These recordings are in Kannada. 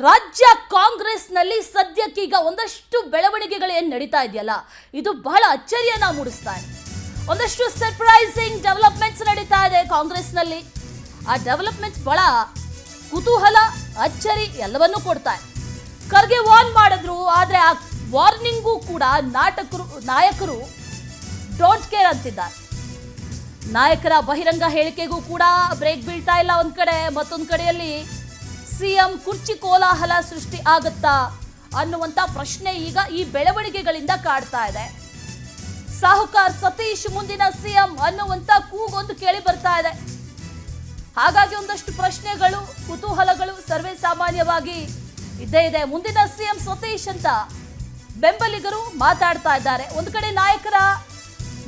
ರಾಜ್ಯ ಕಾಂಗ್ರೆಸ್ನಲ್ಲಿ ಸದ್ಯಕ್ಕೀಗ ಒಂದಷ್ಟು ಬೆಳವಣಿಗೆಗಳು ಏನು ನಡೀತಾ ಇದೆಯಲ್ಲ, ಇದು ಬಹಳ ಅಚ್ಚರಿಯನ್ನ ಮೂಡಿಸ್ತಾ ಇದೆ. ಒಂದಷ್ಟು ಸರ್ಪ್ರೈಸಿಂಗ್ ಡೆವಲಪ್ಮೆಂಟ್ಸ್ ನಡೀತಾ ಇದೆ ಕಾಂಗ್ರೆಸ್ನಲ್ಲಿ. ಆ ಡೆವಲಪ್ಮೆಂಟ್ಸ್ ಬಹಳ ಕುತೂಹಲ, ಅಚ್ಚರಿ ಎಲ್ಲವನ್ನೂ ಕೊಡ್ತಾ ಇದೆ. ಖರ್ಗೆ ವಾರ್ನ್ ಮಾಡಿದ್ರು, ಆದರೆ ಆ ವಾರ್ನಿಂಗೂ ಕೂಡ ನಾಯಕರು ಡೋಂಟ್ ಕೇರ್ ಅಂತಿದ್ದಾರೆ. ನಾಯಕರ ಬಹಿರಂಗ ಹೇಳಿಕೆಗೂ ಕೂಡ ಬ್ರೇಕ್ ಬೀಳ್ತಾ ಇಲ್ಲ. ಒಂದ್ ಕಡೆ, ಮತ್ತೊಂದು ಕಡೆಯಲ್ಲಿ ಸಿಎಂ ಕುರ್ಚಿ ಕೋಲಾಹಲ ಸೃಷ್ಟಿ ಆಗುತ್ತಾ ಅನ್ನುವಂತ ಪ್ರಶ್ನೆ ಈಗ ಈ ಬೆಳವಣಿಗೆಗಳಿಂದ ಕಾಡ್ತಾ ಇದೆ. ಸಾಹುಕಾರ್ ಸತೀಶ್ ಮುಂದಿನ ಸಿಎಂ ಅನ್ನುವಂತ ಕೂಗೊಂದು ಕೇಳಿ ಬರ್ತಾ ಇದೆ. ಹಾಗಾಗಿ ಒಂದಷ್ಟು ಪ್ರಶ್ನೆಗಳು, ಕುತೂಹಲಗಳು ಸರ್ವೇ ಸಾಮಾನ್ಯವಾಗಿ ಇದ್ದೇ ಇದೆ. ಮುಂದಿನ ಸಿಎಂ ಸತೀಶ್ ಅಂತ ಬೆಂಬಲಿಗರು ಮಾತಾಡ್ತಾ ಇದ್ದಾರೆ. ಒಂದು ಕಡೆ ನಾಯಕರ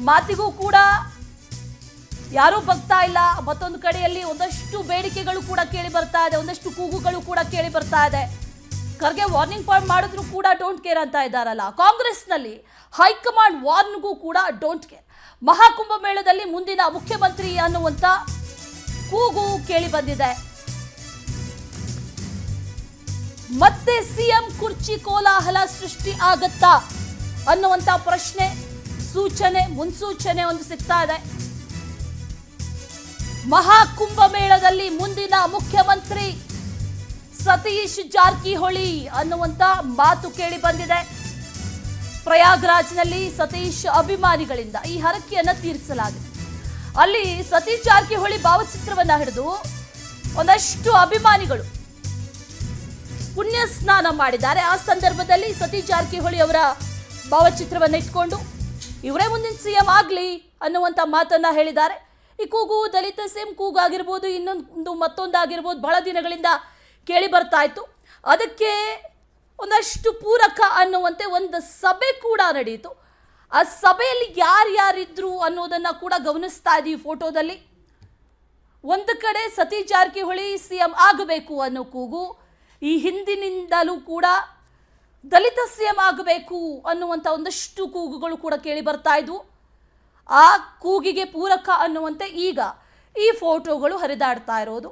ಮಾತಿಗೂ ಕೂಡ ಯಾರೂ ಬಗ್ತಾ ಇಲ್ಲ, ಮತ್ತೊಂದು ಕಡೆಯಲ್ಲಿ ಒಂದಷ್ಟು ಬೇಡಿಕೆಗಳು ಕೂಡ ಕೇಳಿ ಬರ್ತಾ ಇದೆ, ಒಂದಷ್ಟು ಕೂಗುಗಳು ಕೂಡ ಕೇಳಿ ಬರ್ತಾ ಇದೆ. ಖರ್ಗೆ ವಾರ್ನಿಂಗ್ ಮಾಡಿದ್ರು ಕೂಡ ಡೋಂಟ್ ಕೇರ್ ಅಂತ ಇದ್ದಾರಲ್ಲ. ಕಾಂಗ್ರೆಸ್ನಲ್ಲಿ ಹೈಕಮಾಂಡ್ ವಾರ್ನ್ಗೂ ಕೂಡ ಡೋಂಟ್ ಕೇರ್. ಮಹಾಕುಂಭ ಮೇಳದಲ್ಲಿ ಮುಂದಿನ ಮುಖ್ಯಮಂತ್ರಿ ಅನ್ನುವಂತ ಕೂಗು ಕೇಳಿ ಬಂದಿದೆ. ಮತ್ತೆ ಸಿಎಂ ಕುರ್ಚಿ ಕೋಲಾಹಲ ಸೃಷ್ಟಿ ಆಗತ್ತಾ ಅನ್ನುವಂತ ಪ್ರಶ್ನೆ, ಸೂಚನೆ, ಮುನ್ಸೂಚನೆ ಒಂದು ಸಿಗ್ತಾ ಇದೆ. ಮಹಾಕುಂಭ ಮೇಳದಲ್ಲಿ ಮುಂದಿನ ಮುಖ್ಯಮಂತ್ರಿ ಸತೀಶ್ ಜಾರಕಿಹೊಳಿ ಅನ್ನುವಂತ ಮಾತು ಕೇಳಿ ಬಂದಿದೆ. ಪ್ರಯಾಗ್ರಾಜ್ನಲ್ಲಿ ಸತೀಶ್ ಅಭಿಮಾನಿಗಳಿಂದ ಈ ಹರಕೆಯನ್ನ ತೀರಿಸಲಾಗಿದೆ. ಅಲ್ಲಿ ಸತೀಶ್ ಜಾರಕಿಹೊಳಿ ಭಾವಚಿತ್ರವನ್ನ ಹಿಡಿದು ಒಂದಷ್ಟು ಅಭಿಮಾನಿಗಳು ಪುಣ್ಯ ಸ್ನಾನ ಮಾಡಿದ್ದಾರೆ. ಆ ಸಂದರ್ಭದಲ್ಲಿ ಸತೀಶ್ ಜಾರಕಿಹೊಳಿ ಅವರ ಭಾವಚಿತ್ರವನ್ನ ಇಟ್ಕೊಂಡು ಇವರೇ ಮುಂದಿನ ಸಿಎಂ ಆಗ್ಲಿ ಅನ್ನುವಂತ ಮಾತನ್ನ ಹೇಳಿದ್ದಾರೆ. ಈ ಕೂಗು ದಲಿತ ಸಿಎಂ ಕೂಗಾಗಿರ್ಬೋದು, ಇನ್ನೊಂದು ಮತ್ತೊಂದಾಗಿರ್ಬೋದು, ಬಹಳ ದಿನಗಳಿಂದ ಕೇಳಿ ಬರ್ತಾ ಇತ್ತು. ಅದಕ್ಕೆ ಒಂದಷ್ಟು ಪೂರಕ ಅನ್ನುವಂತೆ ಒಂದು ಸಭೆ ಕೂಡ ನಡೆಯಿತು. ಆ ಸಭೆಯಲ್ಲಿ ಯಾರ್ಯಾರಿದ್ರು ಅನ್ನೋದನ್ನ ಕೂಡ ಗಮನಿಸ್ತಾ ಇದ್ದೀವಿ ಫೋಟೋದಲ್ಲಿ. ಒಂದು ಕಡೆ ಸತೀಶ್ ಜಾರಕಿಹೊಳಿ ಸಿಎಂ ಆಗಬೇಕು ಅನ್ನೋ ಕೂಗು, ಈ ಹಿಂದಿನಿಂದಲೂ ಕೂಡ ದಲಿತ ಸಿಎಂ ಆಗಬೇಕು ಅನ್ನುವಂಥ ಒಂದಷ್ಟು ಕೂಗುಗಳು ಕೂಡ ಕೇಳಿ ಬರ್ತಾ ಇದ್ವು. ಆ ಕೂಗಿಗೆ ಪೂರಕ ಅನ್ನುವಂತೆ ಈಗ ಈ ಫೋಟೋಗಳು ಹರಿದಾಡ್ತಾ ಇರೋದು.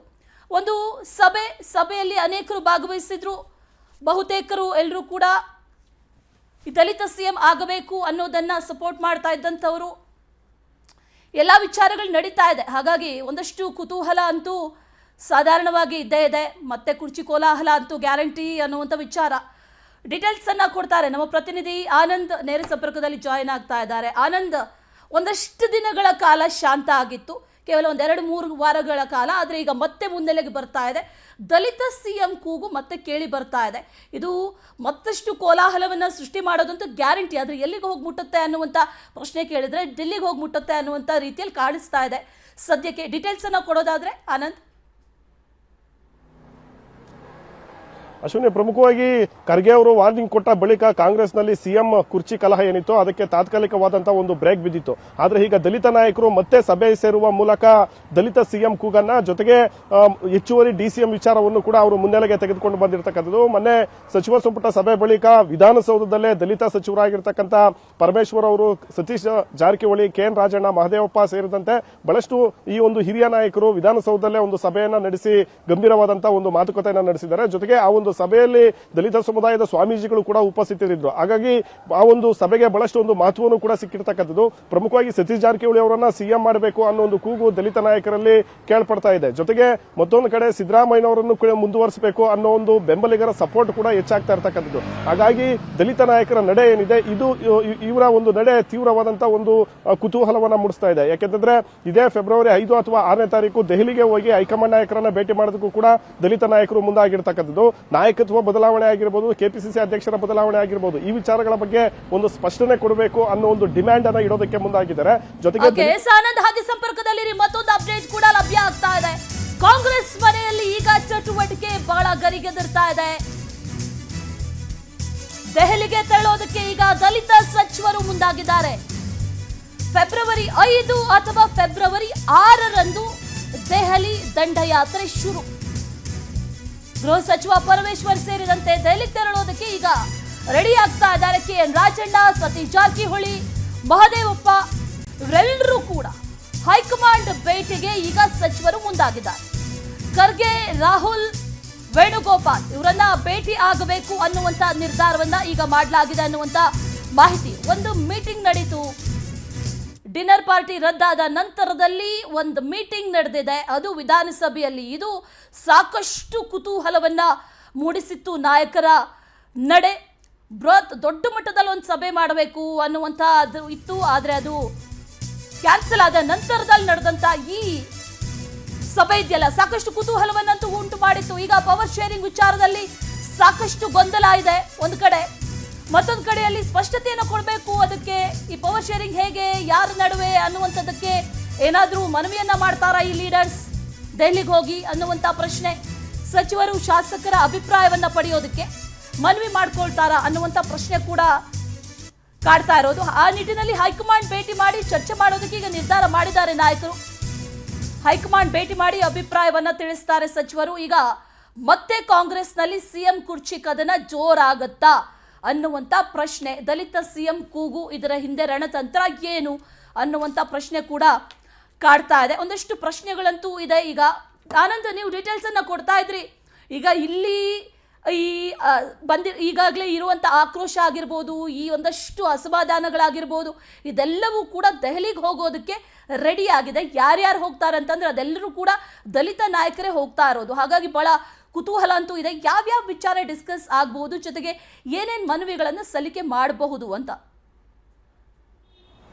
ಒಂದು ಸಭೆಯಲ್ಲಿ ಅನೇಕರು ಭಾಗವಹಿಸಿದ್ರು. ಬಹುತೇಕರು ಎಲ್ಲರೂ ಕೂಡ ಈ ದಲಿತ ಸಿಎಂ ಆಗಬೇಕು ಅನ್ನೋದನ್ನ ಸಪೋರ್ಟ್ ಮಾಡ್ತಾ ಇದ್ದಂಥವರು. ಎಲ್ಲ ವಿಚಾರಗಳು ನಡೀತಾ ಇದೆ. ಹಾಗಾಗಿ ಒಂದಷ್ಟು ಕುತೂಹಲ ಅಂತೂ ಸಾಧಾರಣವಾಗಿ ಇದ್ದೇ ಇದೆ. ಮತ್ತೆ ಕುರ್ಚಿ ಕೋಲಾಹಲ ಅಂತೂ ಗ್ಯಾರಂಟಿ ಅನ್ನುವಂಥ ವಿಚಾರ. ಡೀಟೇಲ್ಸ್ ಅನ್ನ ಕೊಡ್ತಾರೆ ನಮ್ಮ ಪ್ರತಿನಿಧಿ ಆನಂದ್, ನೇರ ಸಂಪರ್ಕದಲ್ಲಿ ಜಾಯಿನ್ ಆಗ್ತಾ ಇದ್ದಾರೆ. ಆನಂದ್, ಒಂದಷ್ಟು ದಿನಗಳ ಕಾಲ ಶಾಂತ ಆಗಿತ್ತು, ಕೇವಲ 1-2-3 ವಾರಗಳ ಕಾಲ. ಆದರೆ ಈಗ ಮತ್ತೆ ಮುನ್ನೆಲೆಗೆ ಬರ್ತಾ ಇದೆ. ದಲಿತ ಸಿಎಂ ಕೂಗು ಮತ್ತೆ ಕೇಳಿ ಬರ್ತಾ ಇದೆ. ಇದು ಮತ್ತಷ್ಟು ಕೋಲಾಹಲವನ್ನು ಸೃಷ್ಟಿ ಮಾಡೋದಂತೂ ಗ್ಯಾರಂಟಿ. ಆದರೆ ಎಲ್ಲಿಗೆ ಹೋಗಿ ಮುಟ್ಟುತ್ತೆ ಅನ್ನುವಂಥ ಪ್ರಶ್ನೆ ಕೇಳಿದ್ರೆ ಡೆಲ್ಲಿಗೆ ಹೋಗಿ ಮುಟ್ಟುತ್ತೆ ಅನ್ನುವಂಥ ರೀತಿಯಲ್ಲಿ ಕಾಣಿಸ್ತಾ ಇದೆ. ಸದ್ಯಕ್ಕೆ ಡೀಟೇಲ್ಸ್ ಅನ್ನು ಕೊಡೋದಾದ್ರೆ ಆನಂದ್. ಅಶ್ವಿನಿ, ಪ್ರಮುಖವಾಗಿ ಖರ್ಗೆ ಅವರು ವಾರ್ನಿಂಗ್ ಕೊಟ್ಟ ಬಳಿಕ ಕಾಂಗ್ರೆಸ್ನಲ್ಲಿ ಸಿಎಂ ಕುರ್ಚಿ ಕಲಹ ಏನಿತ್ತು ಅದಕ್ಕೆ ತಾತ್ಕಾಲಿಕವಾದಂತಹ ಒಂದು ಬ್ರೇಕ್ ಬಿದ್ದಿತ್ತು. ಆದ್ರೆ ಈಗ ದಲಿತ ನಾಯಕರು ಮತ್ತೆ ಸಭೆ ಸೇರುವ ಮೂಲಕ ದಲಿತ ಸಿಎಂ ಕೂಗನ್ನ, ಜೊತೆಗೆ ಹೆಚ್ಚುವರಿ ಡಿಸಿಎಂ ವಿಚಾರವನ್ನು ಕೂಡ ಅವರು ಮುನ್ನೆಲೆಗೆ ತೆಗೆದುಕೊಂಡು ಬಂದಿರತಕ್ಕಂಥದ್ದು. ಮೊನ್ನೆ ಸಚಿವ ಸಂಪುಟ ಸಭೆ ಬಳಿಕ ವಿಧಾನಸೌಧದಲ್ಲೇ ದಲಿತ ಸಚಿವರಾಗಿರ್ತಕ್ಕಂಥ ಪರಮೇಶ್ವರ್ ಅವರು, ಸತೀಶ್ ಜಾರಕಿಹೊಳಿ, ಕೆಎನ್ ರಾಜಣ್ಣ, ಮಹದೇವಪ್ಪ ಸೇರಿದಂತೆ ಬಹಳಷ್ಟು ಈ ಒಂದು ಹಿರಿಯ ನಾಯಕರು ವಿಧಾನಸೌಧದಲ್ಲೇ ಒಂದು ಸಭೆಯನ್ನ ನಡೆಸಿ ಗಂಭೀರವಾದಂತಹ ಒಂದು ಮಾತುಕತೆಯನ್ನ ನಡೆಸಿದ್ದಾರೆ. ಜೊತೆಗೆ ಆ ಒಂದು ಸಭೆಯಲ್ಲಿ ದಲಿತ ಸಮುದಾಯದ ಸ್ವಾಮೀಜಿಗಳು ಕೂಡ ಉಪಸ್ಥಿತರಿದ್ದರು. ಹಾಗಾಗಿ ಆ ಒಂದು ಸಭೆಗೆ ಬಹಳಷ್ಟು ಒಂದು ಮಹತ್ವವನ್ನು ಕೂಡ ಸಿಕ್ಕಿರ್ತಕ್ಕಂಥದ್ದು. ಪ್ರಮುಖವಾಗಿ ಸತೀಶ್ ಜಾರಕಿಹೊಳಿ ಅವರನ್ನ ಸಿಎಂ ಮಾಡಬೇಕು ಅನ್ನೋ ಒಂದು ಕೂಗು ದಲಿತ ನಾಯಕರಲ್ಲಿ ಕೇಳ್ಪಡ್ತಾ ಇದೆ. ಜೊತೆಗೆ ಮತ್ತೊಂದು ಕಡೆ ಸಿದ್ದರಾಮಯ್ಯನವರನ್ನು ಮುಂದುವರಿಸಬೇಕು ಅನ್ನೋ ಒಂದು ಬೆಂಬಲಿಗರ ಸಪೋರ್ಟ್ ಕೂಡ ಹೆಚ್ಚಾಗ್ತಾ ಇರ್ತಕ್ಕಂಥದ್ದು. ಹಾಗಾಗಿ ದಲಿತ ನಾಯಕರ ನಡೆ ಏನಿದೆ, ಇದು ಇವರ ಒಂದು ನಡೆ ತೀವ್ರವಾದಂತಹ ಒಂದು ಕುತೂಹಲವನ್ನ ಮೂಡಿಸ್ತಾ ಇದೆ. ಯಾಕೆಂತಂದ್ರೆ ಇದೇ ಫೆಬ್ರವರಿ 5 ಅಥವಾ 6ನೇ ತಾರೀಕು ದೆಹಲಿಗೆ ಹೋಗಿ ಹೈಕಮಾಂಡ್ ನಾಯಕರನ್ನ ಭೇಟಿ ಮಾಡೋದಕ್ಕೂ ಕೂಡ ದಲಿತ ನಾಯಕರು ಮುಂದಾಗಿರ್ತಕ್ಕಂಥದ್ದು. ನಾಯಕತ್ವ ಬದಲಾವಣೆ ಆಗಿರಬಹುದು, ಕೆಪಿಸಿಸಿ ಅಧ್ಯಕ್ಷರ ಬದಲಾವಣೆ ಆಗಿರಬಹುದು, ಈ ವಿಚಾರಗಳ ಬಗ್ಗೆ ಒಂದು ಸ್ಪಷ್ಟನೆ ಕೊಡಬೇಕು ಅನ್ನೋ ಒಂದು ಡಿಮ್ಯಾಂಡ್ ಅನ್ನ ಇಡೋದಕ್ಕೆ ಮುಂದಾಗಿದ್ದಾರೆ. ಜೊತೆಗೆ ಆನಂದ್, ಹಾಗೆ ಸಂಪರ್ಕದಲ್ಲಿ ಮತ್ತೊಂದು ಅಪ್ಡೇಟ್ ಕೂಡ ಲಭ್ಯ ಆಗ್ತಾ ಇದೆ. ಕಾಂಗ್ರೆಸ್ ಮನೆಯಲ್ಲಿ ಈಗ ಚಟುವಟಿಕೆ ಬಹಳ ಗರಿಗೆದರ್ತಾ ಇದೆ. ದೆಹಲಿಗೆ ತೆರಳೋದಕ್ಕೆ ಈಗ ದಲಿತ ಸಚಿವರು ಮುಂದಾಗಿದ್ದಾರೆ. ಫೆಬ್ರವರಿ 5 ಅಥವಾ ಫೆಬ್ರವರಿ 6ರಂದು ದೆಹಲಿ ದಂಡಯಾತ್ರೆ ಶುರು. ಗೃಹ ಸಚಿವ ಪರಮೇಶ್ವರ್ ಸೇರಿದಂತೆ ದೆಹಲಿಗೆ ತೆರಳೋದಕ್ಕೆ ಈಗ ರೆಡಿ ಆಗ್ತಾ ಇದ್ದಾರೆ. ಕೆಎನ್ ರಾಜಣ್ಣ, ಸತೀಶ್ ಜಾರಕಿಹೊಳಿ, ಮಹದೇವಪ್ಪ ಇವರೆಲ್ಲರೂ ಕೂಡ ಹೈಕಮಾಂಡ್ ಭೇಟಿಗೆ ಈಗ ಸಚಿವರು ಮುಂದಾಗಿದ್ದಾರೆ. ಖರ್ಗೆ, ರಾಹುಲ್, ವೇಣುಗೋಪಾಲ್ ಇವರನ್ನ ಭೇಟಿ ಆಗಬೇಕು ಅನ್ನುವಂತ ನಿರ್ಧಾರವನ್ನ ಈಗ ಮಾಡಲಾಗಿದೆ ಅನ್ನುವಂತ ಮಾಹಿತಿ. ಒಂದು ಮೀಟಿಂಗ್ ನಡೀತು, ಡಿನ್ನರ್ ಪಾರ್ಟಿ ರದ್ದಾದ ನಂತರದಲ್ಲಿ ಒಂದು ಮೀಟಿಂಗ್ ನಡೆದಿದೆ, ಅದು ವಿಧಾನಸಭೆಯಲ್ಲಿ. ಇದು ಸಾಕಷ್ಟು ಕುತೂಹಲವನ್ನ ಮೂಡಿಸಿತ್ತು. ನಾಯಕರ ನಡೆ ದೊಡ್ಡ ಮಟ್ಟದಲ್ಲಿ ಒಂದು ಸಭೆ ಮಾಡಬೇಕು ಅನ್ನುವಂತ ಅದು ಇತ್ತು, ಆದ್ರೆ ಅದು ಕ್ಯಾನ್ಸಲ್ ಆದ ನಂತರದಲ್ಲಿ ನಡೆದಂತ ಈ ಸಭೆ ಇದೆಯಲ್ಲ ಸಾಕಷ್ಟು ಕುತೂಹಲವನ್ನಂತೂ ಉಂಟು ಮಾಡಿತ್ತು. ಈಗ ಪವರ್ ಶೇರಿಂಗ್ ವಿಚಾರದಲ್ಲಿ ಸಾಕಷ್ಟು ಗೊಂದಲ ಇದೆ ಒಂದು ಕಡೆ, ಮತ್ತೊಂದು ಕಡೆಯಲ್ಲಿ ಸ್ಪಷ್ಟತೆಯನ್ನು ಕೊಡಬೇಕು. ಅದಕ್ಕೆ ಈ ಪವರ್ ಶೇರಿಂಗ್ ಹೇಗೆ, ಯಾರ ನಡುವೆ ಅನ್ನುವಂಥದ್ದಕ್ಕೆ ಏನಾದರೂ ಮನವಿಯನ್ನ ಮಾಡ್ತಾರಾ ಈ ಲೀಡರ್ಸ್ ದೆಹಲಿಗೆ ಹೋಗಿ ಅನ್ನುವಂಥ ಪ್ರಶ್ನೆ. ಸಚಿವರು ಶಾಸಕರ ಅಭಿಪ್ರಾಯವನ್ನ ಪಡೆಯೋದಕ್ಕೆ ಮನವಿ ಮಾಡ್ಕೊಳ್ತಾರಾ ಅನ್ನುವಂಥ ಪ್ರಶ್ನೆ ಕೂಡ ಕಾಡ್ತಾ ಇರೋದು. ಆ ನಿಟ್ಟಿನಲ್ಲಿ ಹೈಕಮಾಂಡ್ ಭೇಟಿ ಮಾಡಿ ಚರ್ಚೆ ಮಾಡೋದಕ್ಕೆ ಈಗ ನಿರ್ಧಾರ ಮಾಡಿದ್ದಾರೆ ನಾಯಕರು. ಹೈಕಮಾಂಡ್ ಭೇಟಿ ಮಾಡಿ ಅಭಿಪ್ರಾಯವನ್ನ ತಿಳಿಸ್ತಾರೆ ಸಚಿವರು. ಈಗ ಮತ್ತೆ ಕಾಂಗ್ರೆಸ್ನಲ್ಲಿ ಸಿಎಂ ಕುರ್ಚಿ ಕದನ ಜೋರಾಗತ್ತಾ ಅನ್ನುವಂಥ ಪ್ರಶ್ನೆ, ದಲಿತ ಸಿಎಂ ಕೂಗು, ಇದರ ಹಿಂದೆ ರಣತಂತ್ರ ಏನು ಅನ್ನುವಂಥ ಪ್ರಶ್ನೆ ಕೂಡ ಕಾಡ್ತಾ ಇದೆ. ಒಂದಷ್ಟು ಪ್ರಶ್ನೆಗಳಂತೂ ಇದೆ. ಈಗ ಆನಂದ್, ನೀವು ಡೀಟೇಲ್ಸ್ ಅನ್ನ ಕೊಡ್ತಾ ಇದ್ರಿ. ಈಗ ಇಲ್ಲಿ ಈಗಾಗಲೇ ಇರುವಂಥ ಆಕ್ರೋಶ ಆಗಿರ್ಬೋದು, ಈ ಒಂದಷ್ಟು ಅಸಮಾಧಾನಗಳಾಗಿರ್ಬೋದು, ಇದೆಲ್ಲವೂ ಕೂಡ ದೆಹಲಿಗೆ ಹೋಗೋದಕ್ಕೆ ರೆಡಿ ಆಗಿದೆ. ಯಾರ್ಯಾರು ಹೋಗ್ತಾರೆ ಅಂತಂದ್ರೆ ಅದೆಲ್ಲರೂ ಕೂಡ ದಲಿತ ನಾಯಕರೇ ಹೋಗ್ತಾ ಇರೋದು. ಹಾಗಾಗಿ ಬಹಳ ಕುತೂಹಲ ಅಂತೂ ಇದೆ. ಯಾವ್ಯಾವ ವಿಚಾರ ಡಿಸ್ಕಸ್ ಆಗಬಹುದು, ಜೊತೆಗೆ ಏನೇನು ಮನವಿಗಳನ್ನು ಸಲ್ಲಿಕೆ ಮಾಡಬಹುದು ಅಂತ.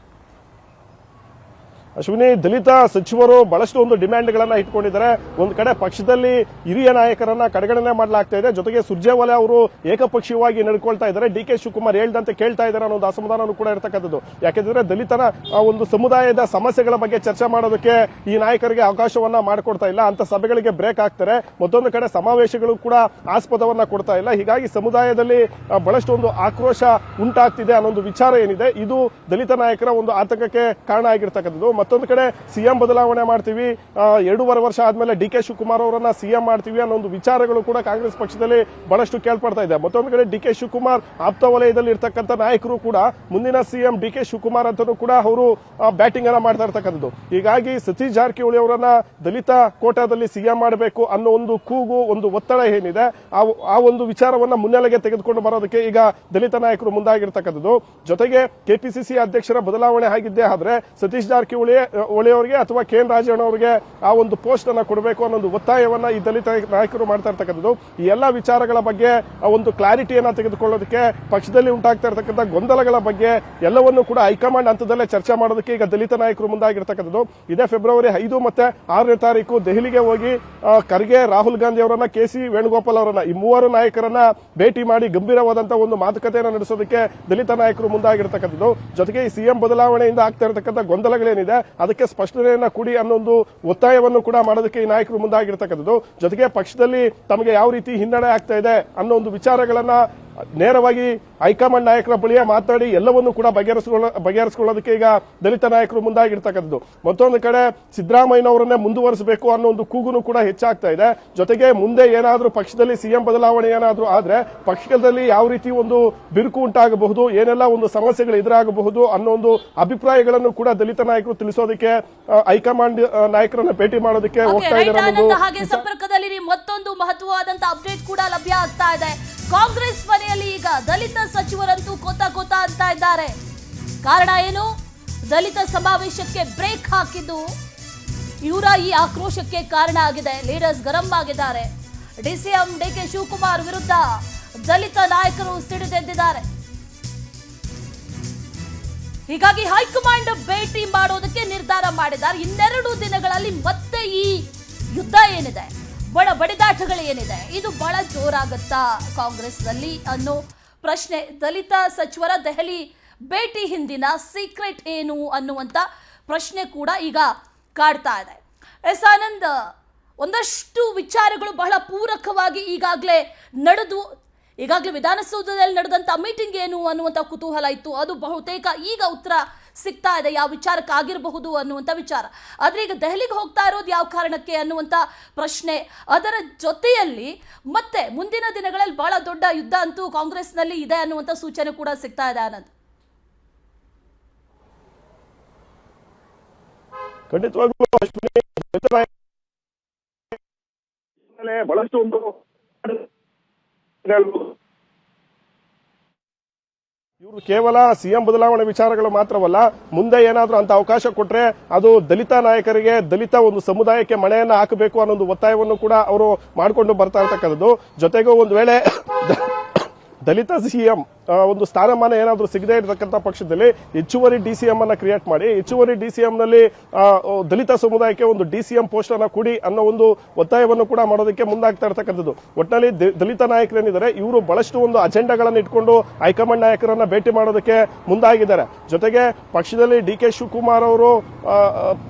ಅಶ್ವಿನಿ, ದಲಿತ ಸಚಿವರು ಬಹಳಷ್ಟು ಒಂದು ಡಿಮ್ಯಾಂಡ್ಗಳನ್ನ ಇಟ್ಕೊಂಡಿದ್ದಾರೆ. ಒಂದು ಕಡೆ ಪಕ್ಷದಲ್ಲಿ ಹಿರಿಯ ನಾಯಕರನ್ನ ಕಡೆಗಣನೆ ಮಾಡಲಾಗ್ತಾ ಇದೆ, ಜೊತೆಗೆ ಸುರ್ಜೇವಾಲಾ ಅವರು ಏಕಪಕ್ಷೀಯವಾಗಿ ನಡ್ಕೊಳ್ತಾ ಇದ್ದಾರೆ. ಡಿ ಕೆ ಶಿವಕುಮಾರ್ ಹೇಳ್ದಂತೆ ಕೇಳ್ತಾ ಇದ್ದಾರೆ ಅನ್ನೋ ಒಂದು ಅಸಮಾಧಾನ ಕೂಡ ಇರತಕ್ಕಂಥದ್ದು. ಯಾಕೆಂದ್ರೆ ದಲಿತರ ಒಂದು ಸಮುದಾಯದ ಸಮಸ್ಯೆಗಳ ಬಗ್ಗೆ ಚರ್ಚೆ ಮಾಡೋದಕ್ಕೆ ಈ ನಾಯಕರಿಗೆ ಅವಕಾಶವನ್ನ ಮಾಡಿಕೊಡ್ತಾ ಇಲ್ಲ. ಅಂತ ಸಭೆಗಳಿಗೆ ಬ್ರೇಕ್ ಆಗ್ತಾರೆ. ಮತ್ತೊಂದು ಕಡೆ ಸಮಾವೇಶಗಳು ಕೂಡ ಆಸ್ಪದವನ್ನ ಕೊಡ್ತಾ ಇಲ್ಲ. ಹೀಗಾಗಿ ಸಮುದಾಯದಲ್ಲಿ ಬಹಳಷ್ಟು ಒಂದು ಆಕ್ರೋಶ ಉಂಟಾಗ್ತಿದೆ ಅನ್ನೋ ಒಂದು ವಿಚಾರ ಏನಿದೆ, ಇದು ದಲಿತ ನಾಯಕರ ಒಂದು ಆತಂಕಕ್ಕೆ ಕಾರಣ ಆಗಿರ್ತಕ್ಕಂಥದ್ದು. ಮತ್ತೊಂದು ಕಡೆ ಸಿಎಂ ಬದಲಾವಣೆ ಮಾಡ್ತೀವಿ, 2.5 ವರ್ಷ ಆದ್ಮೇಲೆ ಡಿ ಕೆ ಶಿವಕುಮಾರ್ ಅವರನ್ನ ಸಿಎಂ ಮಾಡ್ತೀವಿ ಅನ್ನೋ ಒಂದು ವಿಚಾರಗಳು ಕೂಡ ಕಾಂಗ್ರೆಸ್ ಪಕ್ಷದಲ್ಲಿ ಬಹಳಷ್ಟು ಕೇಳ್ಪಡ್ತಾ ಇದೆ. ಮತ್ತೊಂದು ಕಡೆ ಡಿ ಕೆ ಶಿವಕುಮಾರ್ ಆಪ್ತ ವಲಯದಲ್ಲಿ ಇರ್ತಕ್ಕಂಥ ನಾಯಕರು ಕೂಡ ಮುಂದಿನ ಸಿಎಂ ಡಿ ಕೆ ಶಿವಕುಮಾರ್ ಅಂತಾನೂ ಕೂಡ ಅವರು ಬ್ಯಾಟಿಂಗ್ ಅನ್ನ ಮಾಡ್ತಾ ಇರ್ತಕ್ಕಂಥದ್ದು. ಹೀಗಾಗಿ ಸತೀಶ್ ಜಾರಕಿಹೊಳಿ ಅವರನ್ನ ದಲಿತ ಕೋಟಾದಲ್ಲಿ ಸಿಎಂ ಮಾಡಬೇಕು ಅನ್ನೋ ಒಂದು ಕೂಗು, ಒಂದು ಒತ್ತಡ ಏನಿದೆ, ಆ ಒಂದು ವಿಚಾರವನ್ನ ಮುನ್ನೆಲೆಗೆ ತೆಗೆದುಕೊಂಡು ಬರೋದಕ್ಕೆ ಈಗ ದಲಿತ ನಾಯಕರು ಮುಂದಾಗಿರ್ತಕ್ಕಂಥದ್ದು. ಜೊತೆಗೆ ಕೆಪಿಸಿಸಿ ಅಧ್ಯಕ್ಷರ ಬದಲಾವಣೆ ಆಗಿದ್ದೇ ಆದ್ರೆ ಸತೀಶ್ ಜಾರಕಿಹೊಳಿ ಅವರಿಗೆ ಅಥವಾ ಕೆ ಎನ್ ರಾಜಣ್ಣ ಅವರಿಗೆ ಆ ಒಂದು ಪೋಸ್ಟ್ ಅನ್ನ ಕೊಡಬೇಕು ಅನ್ನೋ ಒಂದು ಒತ್ತಾಯವನ್ನ ಈ ದಲಿತ ನಾಯಕರು ಮಾಡ್ತಾ ಇರ್ತಕ್ಕಂಥದ್ದು. ಈ ಎಲ್ಲಾ ವಿಚಾರಗಳ ಬಗ್ಗೆ ಒಂದು ಕ್ಲಾರಿಟಿಯನ್ನ ತೆಗೆದುಕೊಳ್ಳೋದಕ್ಕೆ, ಪಕ್ಷದಲ್ಲಿ ಉಂಟಾಗ್ತಾ ಇರತಕ್ಕಂಥ ಗೊಂದಲಗಳ ಬಗ್ಗೆ ಎಲ್ಲವನ್ನೂ ಕೂಡ ಹೈಕಮಾಂಡ್ ಹಂತದಲ್ಲೇ ಚರ್ಚೆ ಮಾಡೋದಕ್ಕೆ ಈಗ ದಲಿತ ನಾಯಕರು ಮುಂದಾಗಿರ್ತಕ್ಕಂಥದ್ದು. ಇದೇ ಫೆಬ್ರವರಿ 5 ಮತ್ತೆ 6ನೇ ತಾರೀಕು ದೆಹಲಿಗೆ ಹೋಗಿ ಖರ್ಗೆ, ರಾಹುಲ್ ಗಾಂಧಿ ಅವರನ್ನ, ಕೆ ಸಿ ವೇಣುಗೋಪಾಲ್ ಅವರನ್ನ, ಈ ಮೂವರು ನಾಯಕರನ್ನ ಭೇಟಿ ಮಾಡಿ ಗಂಭೀರವಾದಂತಹ ಒಂದು ಮಾತುಕತೆಯನ್ನು ನಡೆಸೋದಕ್ಕೆ ದಲಿತ ನಾಯಕರು ಮುಂದಾಗಿರ್ತಕ್ಕಂಥದ್ದು. ಜೊತೆಗೆ ಈ ಸಿಎಂ ಬದಲಾವಣೆಯಿಂದ ಆಗ್ತಾ ಇರತಕ್ಕಂಥ ಗೊಂದಲಗಳೇನಿದೆ ಅದಕ್ಕೆ ಸ್ಪಷ್ಟತೆಯನ್ನ ಕೊಡಿ ಅನ್ನೋ ಒಂದು ಒತ್ತಾಯವನ್ನು ಕೂಡ ಮಾಡೋದಕ್ಕೆ ಈ ನಾಯಕರು ಮುಂದಾಗಿರ್ತಕ್ಕಂಥದ್ದು. ಜೊತೆಗೆ ಪಕ್ಷದಲ್ಲಿ ತಮಗೆ ಯಾವ ರೀತಿ ಹಿನ್ನಡೆ ಆಗ್ತಾ ಇದೆ ಅನ್ನೋ ಒಂದು ವಿಚಾರಗಳನ್ನ ನೇರವಾಗಿ ಹೈಕಮಾಂಡ್ ನಾಯಕರ ಬಳಿಯೇ ಮಾತಾಡಿ ಎಲ್ಲವನ್ನೂ ಕೂಡ ಬಗೆಹರಿಸಿಕೊಳ್ಳೋದಕ್ಕೆ ಈಗ ದಲಿತ ನಾಯಕರು ಮುಂದಾಗಿರ್ತಕ್ಕಂಥದ್ದು. ಮತ್ತೊಂದು ಕಡೆ ಸಿದ್ದರಾಮಯ್ಯನವರನ್ನೇ ಮುಂದುವರಿಸಬೇಕು ಅನ್ನೋ ಒಂದು ಕೂಗುನು ಕೂಡ ಹೆಚ್ಚಾಗ್ತಾ ಇದೆ. ಜೊತೆಗೆ ಮುಂದೆ ಏನಾದರೂ ಪಕ್ಷದಲ್ಲಿ ಸಿಎಂ ಬದಲಾವಣೆ ಏನಾದರೂ ಆದ್ರೆ ಪಕ್ಷದಲ್ಲಿ ಯಾವ ರೀತಿ ಒಂದು ಬಿರುಕು ಉಂಟಾಗಬಹುದು, ಏನೆಲ್ಲ ಒಂದು ಸಮಸ್ಯೆಗಳು ಎದುರಾಗಬಹುದು ಅನ್ನೋ ಒಂದು ಅಭಿಪ್ರಾಯಗಳನ್ನು ಕೂಡ ದಲಿತ ನಾಯಕರು ತಿಳಿಸೋದಕ್ಕೆ ಹೈಕಮಾಂಡ್ ನಾಯಕರನ್ನ ಭೇಟಿ ಮಾಡೋದಕ್ಕೆ ಹೋಗ್ತಾ ಇದ್ದಾರೆ. ಹಾಗೆ ಸಂಪರ್ಕದಲ್ಲಿ ಮತ್ತೊಂದು ಮಹತ್ವವಾದಂತಹ ಅಪ್ಡೇಟ್ ಕೂಡ ಲಭ್ಯ ಆಗ್ತಾ ಇದೆ. ಕಾಂಗ್ರೆಸ್ ಮನೆಯಲ್ಲಿ ಈಗ ದಲಿತ ಸಚಿವರಂತೂ ಕೋತ ಅಂತ ಇದ್ದಾರೆ. ಕಾರಣ ಏನು? ದಲಿತ ಸಮಾವೇಶಕ್ಕೆ ಬ್ರೇಕ್ ಹಾಕಿದ್ದು ಇವರ ಈ ಆಕ್ರೋಶಕ್ಕೆ ಕಾರಣ ಆಗಿದೆ. ಲೀಡರ್ಸ್ ಗರಂ ಆಗಿದ್ದಾರೆ. ಡಿಸಿಎಂ ಡಿ ಕೆ ಶಿವಕುಮಾರ್ ವಿರುದ್ಧ ದಲಿತ ನಾಯಕರು ಸಿಡಿದೆದ್ದಿದ್ದಾರೆ. ಹೀಗಾಗಿ ಹೈಕಮಾಂಡ್ ಭೇಟಿ ಮಾಡೋದಕ್ಕೆ ನಿರ್ಧಾರ ಮಾಡಿದ್ದಾರೆ. 2 ದಿನಗಳಲ್ಲಿ ಮತ್ತೆ ಈ ಯುದ್ಧ ಏನಿದೆ, ಬಡಿದಾಟಗಳು ಏನಿದೆ, ಇದು ಬಹಳ ಜೋರಾಗುತ್ತಾ ಕಾಂಗ್ರೆಸ್ನಲ್ಲಿ ಅನ್ನೋ ಪ್ರಶ್ನೆ. ದಲಿತ ಸಚಿವರ ದೆಹಲಿ ಭೇಟಿ ಹಿಂದಿನ ಸೀಕ್ರೆಟ್ ಏನು ಅನ್ನುವಂಥ ಪ್ರಶ್ನೆ ಕೂಡ ಈಗ ಕಾಡ್ತಾ ಇದೆ. ಎಸ್ ಆನಂದ್, ಒಂದಷ್ಟು ವಿಚಾರಗಳು ಬಹಳ ಪೂರಕವಾಗಿ ಈಗಾಗಲೇ ವಿಧಾನಸೌಧದಲ್ಲಿ ನಡೆದಂಥ ಮೀಟಿಂಗ್ ಏನು ಅನ್ನುವಂಥ ಕುತೂಹಲ ಇತ್ತು. ಅದು ಬಹುತೇಕ ಈಗ ಉತ್ತರ ಸಿಗ್ತಾ ಇದೆ, ಯಾವ ವಿಚಾರಕ್ಕಾಗಿರಬಹುದು ಅನ್ನುವಂಥ ವಿಚಾರ. ಆದರೆ ಈಗ ದೆಹಲಿಗೆ ಹೋಗ್ತಾ ಇರೋದು ಯಾವ ಕಾರಣಕ್ಕೆ ಅನ್ನುವಂಥ ಪ್ರಶ್ನೆ. ಅದರ ಜೊತೆಯಲ್ಲಿ ಮತ್ತೆ ಮುಂದಿನ ದಿನಗಳಲ್ಲಿ ಬಹಳ ದೊಡ್ಡ ಯುದ್ಧ ಅಂತೂ ಕಾಂಗ್ರೆಸ್ನಲ್ಲಿ ಇದೆ ಅನ್ನುವಂಥ ಸೂಚನೆ ಕೂಡ ಸಿಗ್ತಾ ಇದೆ. ಆನಂದ್, ಖಂಡಿತವಾಗ್ಲೂ ಬಹಳಷ್ಟು ಒಂದು ಇವರು ಕೇವಲ ಸಿಎಂ ಬದಲಾವಣೆ ವಿಚಾರಗಳು ಮಾತ್ರವಲ್ಲ, ಮುಂದೆ ಏನಾದ್ರೂ ಅಂತ ಅವಕಾಶ ಕೊಟ್ರೆ ಅದು ದಲಿತ ನಾಯಕರಿಗೆ, ದಲಿತ ಒಂದು ಸಮುದಾಯಕ್ಕೆ ಮಣೆಯನ್ನ ಹಾಕಬೇಕು ಅನ್ನೋ ಒಂದು ಒತ್ತಾಯವನ್ನು ಕೂಡ ಅವರು ಮಾಡಿಕೊಂಡು ಬರ್ತಾ ಇರ್ತಕ್ಕಂಥದ್ದು. ಜೊತೆಗೂ ಒಂದು ವೇಳೆ ದಲಿತ ಸಿಎಂ ಒಂದು ಸ್ಥಾನಮಾನ ಏನಾದರೂ ಸಿಗದೇ ಇರತಕ್ಕಂಥ ಪಕ್ಷದಲ್ಲಿ ಹೆಚ್ಚುವರಿ ಡಿಸಿಎಂ ಅನ್ನ ಕ್ರಿಯೇಟ್ ಮಾಡಿ, ಹೆಚ್ಚುವರಿ ಡಿಸಿಎಂ ನಲ್ಲಿ ದಲಿತ ಸಮುದಾಯಕ್ಕೆ ಒಂದು ಡಿಸಿಎಂ ಪೋಸ್ಟ್ ಅನ್ನ ಕೊಡಿ ಅನ್ನೋ ಒಂದು ಒತ್ತಾಯವನ್ನು ಕೂಡ ಮಾಡೋದಕ್ಕೆ ಮುಂದಾಗ್ತಾ ಇರತಕ್ಕಂಥದ್ದು. ಒಟ್ಟಿನಲ್ಲಿ ದಲಿತ ನಾಯಕರೇನಿದ್ದಾರೆ ಇವರು ಬಹಳಷ್ಟು ಒಂದು ಅಜೆಂಡಾಗಳನ್ನು ಇಟ್ಕೊಂಡು ಹೈಕಮಾಂಡ್ ನಾಯಕರನ್ನ ಭೇಟಿ ಮಾಡೋದಕ್ಕೆ ಮುಂದಾಗಿದ್ದಾರೆ. ಜೊತೆಗೆ ಪಕ್ಷದಲ್ಲಿ ಡಿ.ಕೆ. ಶಿವಕುಮಾರ್ ಅವರು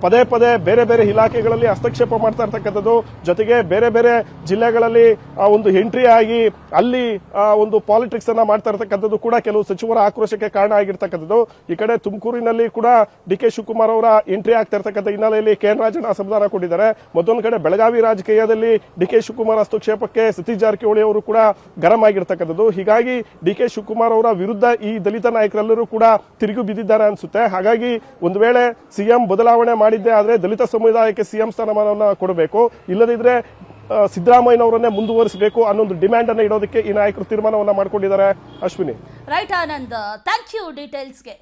ಪದೇ ಪದೇ ಬೇರೆ ಬೇರೆ ಇಲಾಖೆಗಳಲ್ಲಿ ಹಸ್ತಕ್ಷೇಪ ಮಾಡ್ತಾ ಇರ್ತಕ್ಕಂಥದ್ದು, ಜೊತೆಗೆ ಬೇರೆ ಬೇರೆ ಜಿಲ್ಲೆಗಳಲ್ಲಿ ಒಂದು ಎಂಟ್ರಿ ಆಗಿ ಅಲ್ಲಿ ಒಂದು ಪಾಲಿಟಿಕ್ಸ್ ಅನ್ನ ಮಾಡ್ತಾ ಇರ್ತಕ್ಕಂಥದ್ದು ಕೂಡ ಕೆಲವು ಸಚಿವರ ಆಕ್ರೋಶಕ್ಕೆ ಕಾರಣ ಆಗಿರ್ತಕ್ಕಂಥದ್ದು. ಈ ಕಡೆ ತುಮಕೂರಿನಲ್ಲಿ ಕೂಡ ಡಿ.ಕೆ. ಶಿವಕುಮಾರ್ ಅವರ ಎಂಟ್ರಿ ಆಗ್ತಾ ಇರ್ತಕ್ಕಂಥ ಹಿನ್ನೆಲೆಯಲ್ಲಿ ಕೆ.ಎನ್. ರಾಜಣ್ಣ ಅಸಮಾಧಾನ ಕೊಟ್ಟಿದ್ದಾರೆ. ಮತ್ತೊಂದು ಕಡೆ ಬೆಳಗಾವಿ ರಾಜಕೀಯದಲ್ಲಿ ಡಿ.ಕೆ. ಶಿವಕುಮಾರ್ ಹಸ್ತಕ್ಷೇಪಕ್ಕೆ ಸತೀಶ್ ಜಾರಕಿಹೊಳಿ ಅವರು ಕೂಡ ಗರಂ ಆಗಿರ್ತಕ್ಕಂಥದ್ದು. ಹೀಗಾಗಿ ಡಿ.ಕೆ. ಶಿವಕುಮಾರ್ ಅವರ ವಿರುದ್ಧ ಈ ದಲಿತ ನಾಯಕರೆಲ್ಲರೂ ಕೂಡ ತಿರುಗಿ ಬಿದ್ದಿದ್ದಾರೆ ಅನ್ಸುತ್ತೆ. ಹಾಗಾಗಿ ಒಂದು ವೇಳೆ ಸಿಎಂ ಬದಲಾವಣೆ ಮಾಡಿದ್ದೇ ಆದ್ರೆ ದಲಿತ ಸಮುದಾಯಕ್ಕೆ ಸಿಎಂ ಸ್ಥಾನಮಾನವನ್ನು ಕೊಡಬೇಕು, ಇಲ್ಲದಿದ್ರೆ ಸಿದ್ದರಾಮಯ್ಯನವರನ್ನೇ ಮುಂದುವರಿಸಬೇಕು ಅನ್ನೋ ಒಂದು ಡಿಮ್ಯಾಂಡ್ ಅನ್ನು ಇಡೋದಕ್ಕೆ ಈ ನಾಯಕರು ತೀರ್ಮಾನವನ್ನ ಮಾಡಿಕೊಂಡಿದ್ದಾರೆ. Ashwini. Right Anand, thank you ಡೀಟೇಲ್ಸ್ಗೆ.